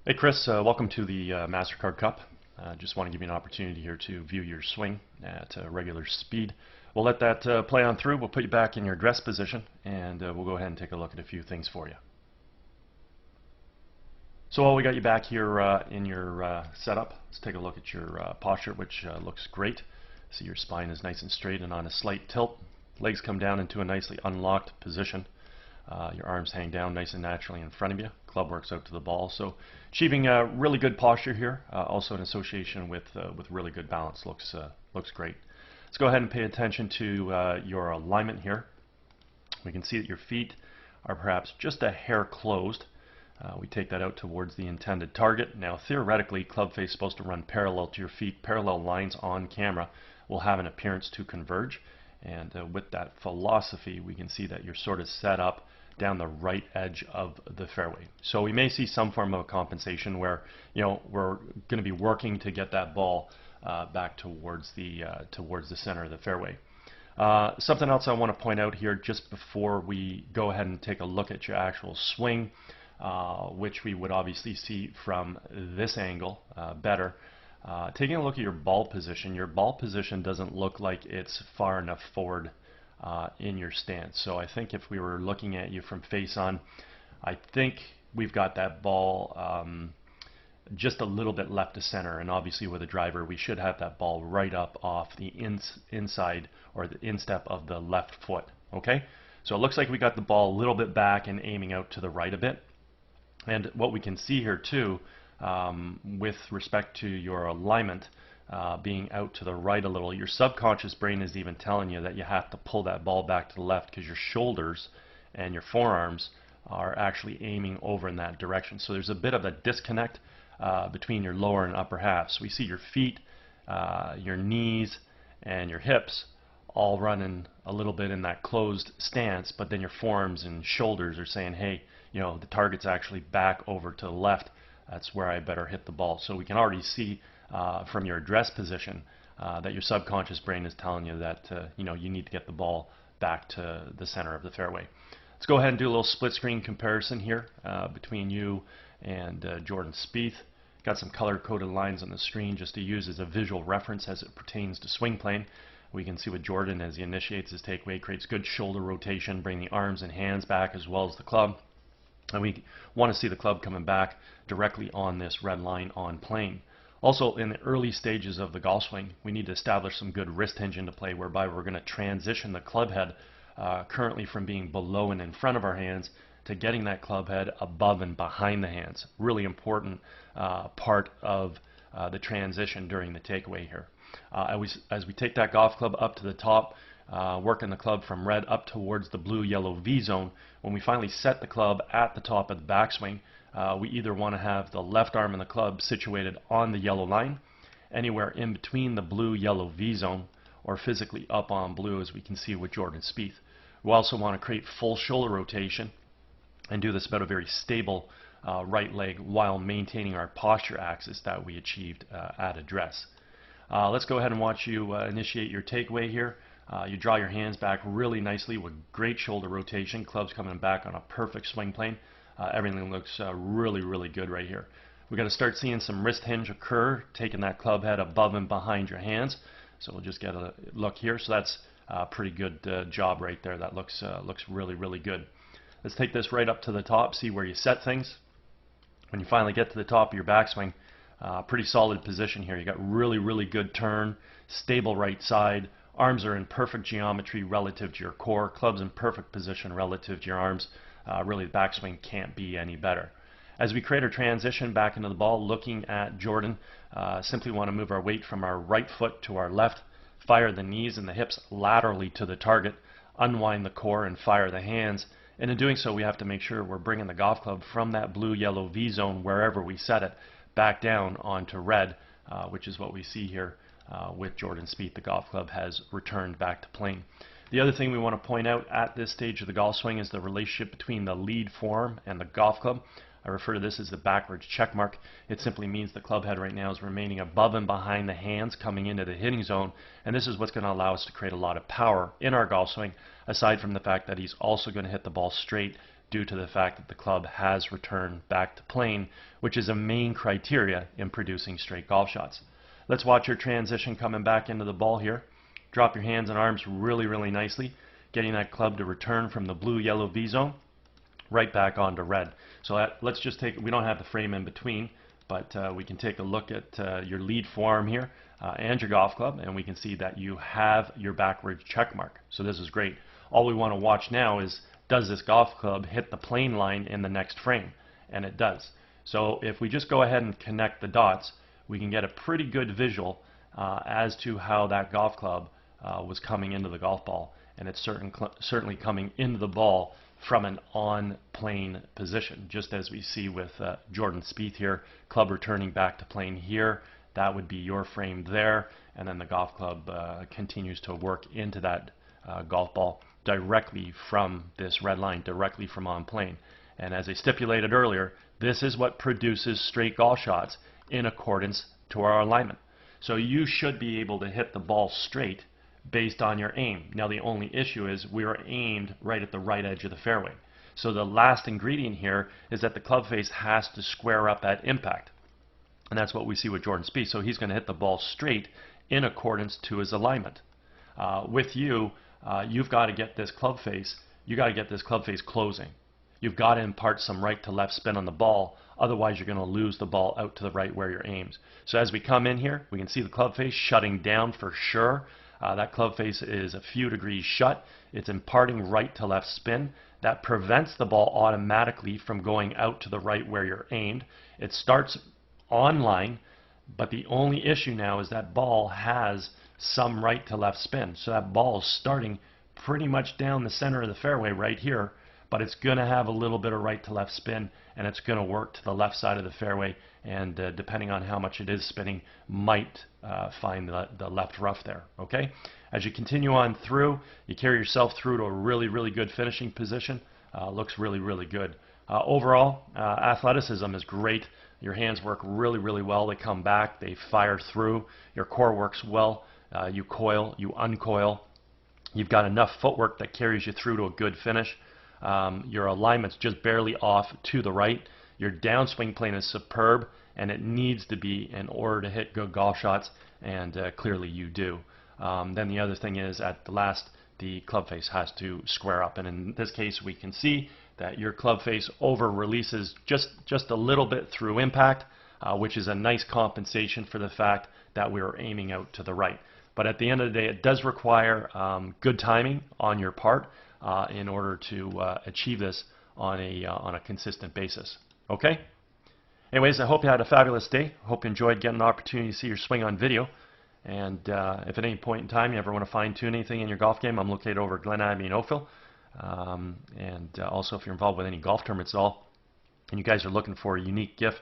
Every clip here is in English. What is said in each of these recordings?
Hey Chris, welcome to the MasterCard Cup. Just want to give you an opportunity here to view your swing at regular speed. We'll let that play on through. We'll put you back in your address position, and we'll go ahead and take a look at a few things for you. So while we got you back here in your setup, let's take a look at your posture, which looks great. See your spine is nice and straight and on a slight tilt. Legs come down into a nicely unlocked position. Your arms hang down nice and naturally in front of you. Club works out to the ball. So achieving a really good posture here, also in association with really good balance. Looks great. Let's go ahead and pay attention to your alignment here. We can see that your feet are perhaps just a hair closed. We take that out towards the intended target. Now theoretically, club face is supposed to run parallel to your feet. Parallel lines on camera will have an appearance to converge. And with that philosophy, we can see that you're sort of set up down the right edge of the fairway. So we may see some form of compensation where, we're going to be working to get that ball back towards the center of the fairway. Something else I want to point out here just before we go ahead and take a look at your actual swing, which we would obviously see from this angle better. Taking a look at your ball position doesn't look like it's far enough forward in your stance. So I think if we were looking at you from face on, I think we've got that ball just a little bit left to center, and obviously with a driver we should have that ball right up off the inside or the instep of the left foot. Okay, so it looks like we got the ball a little bit back and aiming out to the right a bit. And what we can see here too, with respect to your alignment being out to the right a little, your subconscious brain is even telling you that you have to pull that ball back to the left because your shoulders and your forearms are actually aiming over in that direction. So there's a bit of a disconnect between your lower and upper halves. We see your feet, your knees, and your hips all running a little bit in that closed stance, but then your forearms and shoulders are saying, hey, the target's actually back over to the left. That's where I better hit the ball. So we can already see from your address position that your subconscious brain is telling you that you need to get the ball back to the center of the fairway. Let's go ahead and do a little split screen comparison here between you and Jordan Spieth. Got some color-coded lines on the screen just to use as a visual reference as it pertains to swing plane. We can see with Jordan as he initiates his takeaway, creates good shoulder rotation, bring the arms and hands back as well as the club. And we want to see the club coming back directly on this red line on plane. Also, in the early stages of the golf swing, we need to establish some good wrist hinge into play, whereby we're going to transition the club head currently from being below and in front of our hands to getting that club head above and behind the hands. Really important part of the transition during the takeaway here. As we take that golf club up to the top, working the club from red up towards the blue-yellow V zone, when we finally set the club at the top of the backswing, we either want to have the left arm in the club situated on the yellow line, anywhere in between the blue-yellow V zone, or physically up on blue, as we can see with Jordan Spieth. We also want to create full shoulder rotation and do this about a very stable right leg while maintaining our posture axis that we achieved at address. Let's go ahead and watch you initiate your takeaway here. You draw your hands back really nicely with great shoulder rotation. Club's coming back on a perfect swing plane. Everything looks really good right here. We're going to start seeing some wrist hinge occur, taking that club head above and behind your hands. So we'll just get a look here. So that's a pretty good job right there. That looks really good. Let's take this right up to the top, see where you set things. When you finally get to the top of your backswing, pretty solid position here. You got really good turn, stable right side. Arms are in perfect geometry relative to your core. Club's in perfect position relative to your arms. Really, the backswing can't be any better. As we create our transition back into the ball, looking at Jordan, simply want to move our weight from our right foot to our left, fire the knees and the hips laterally to the target, unwind the core and fire the hands. And in doing so, we have to make sure we're bringing the golf club from that blue-yellow V zone, wherever we set it, back down onto red, which is what we see here with Jordan Spieth. The golf club has returned back to plane. The other thing we want to point out at this stage of the golf swing is the relationship between the lead form and the golf club. I refer to this as the backwards check mark. It simply means the club head right now is remaining above and behind the hands coming into the hitting zone, and this is what's going to allow us to create a lot of power in our golf swing, aside from the fact that he's also going to hit the ball straight due to the fact that the club has returned back to plane, which is a main criteria in producing straight golf shots. Let's watch your transition coming back into the ball here. Drop your hands and arms really, really nicely, getting that club to return from the blue-yellow V zone right back onto red. So let's just take, we don't have the frame in between, but we can take a look at your lead forearm here and your golf club, and we can see that you have your backwards check mark. So this is great. All we want to watch now is, does this golf club hit the plane line in the next frame? And it does. So if we just go ahead and connect the dots, we can get a pretty good visual as to how that golf club was coming into the golf ball. And it's certainly coming into the ball from an on-plane position, just as we see with Jordan Spieth here, club returning back to plane here. That would be your frame there, and then the golf club continues to work into that golf ball directly from this red line, directly from on plane. And as I stipulated earlier, this is what produces straight golf shots in accordance to our alignment. So you should be able to hit the ball straight based on your aim. Now the only issue is we are aimed right at the right edge of the fairway. So the last ingredient here is that the club face has to square up at impact. And that's what we see with Jordan Spieth. So he's going to hit the ball straight in accordance to his alignment. With you, you've got to get this club face, closing. You've got to impart some right to left spin on the ball, otherwise you're going to lose the ball out to the right where your aims. So as we come in here, we can see the club face shutting down for sure. That club face is a few degrees shut. It's imparting right to left spin. That prevents the ball automatically from going out to the right where you're aimed. It starts on line, but the only issue now is that ball has some right to left spin. So that ball is starting pretty much down the center of the fairway right here, but it's going to have a little bit of right to left spin, and it's going to work to the left side of the fairway, and depending on how much it is spinning, might find the left rough there. Okay? As you continue on through, you carry yourself through to a really, really good finishing position. Looks really, really good. Overall, athleticism is great. Your hands work really, really well. They come back, they fire through. Your core works well. You coil, you uncoil. You've got enough footwork that carries you through to a good finish. Your alignment's just barely off to the right. Your downswing plane is superb, and it needs to be in order to hit good golf shots, and clearly you do. Then the other thing is, at the last, the club face has to square up, and in this case we can see that your club face over releases just a little bit through impact, which is a nice compensation for the fact that we are aiming out to the right. But at the end of the day, it does require good timing on your part in order to achieve this on a consistent basis. Okay? Anyways, I hope you had a fabulous day. Hope you enjoyed getting the opportunity to see your swing on video. And if at any point in time you ever want to fine-tune anything in your golf game, I'm located over at Glen Abbey in Oakville. Also, if you're involved with any golf tournaments at all, and you guys are looking for a unique gift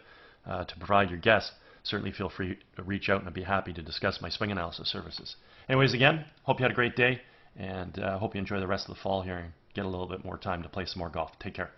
to provide your guests, certainly feel free to reach out, and I'd be happy to discuss my swing analysis services. Anyways, again, hope you had a great day, and hope you enjoy the rest of the fall here and get a little bit more time to play some more golf. Take care.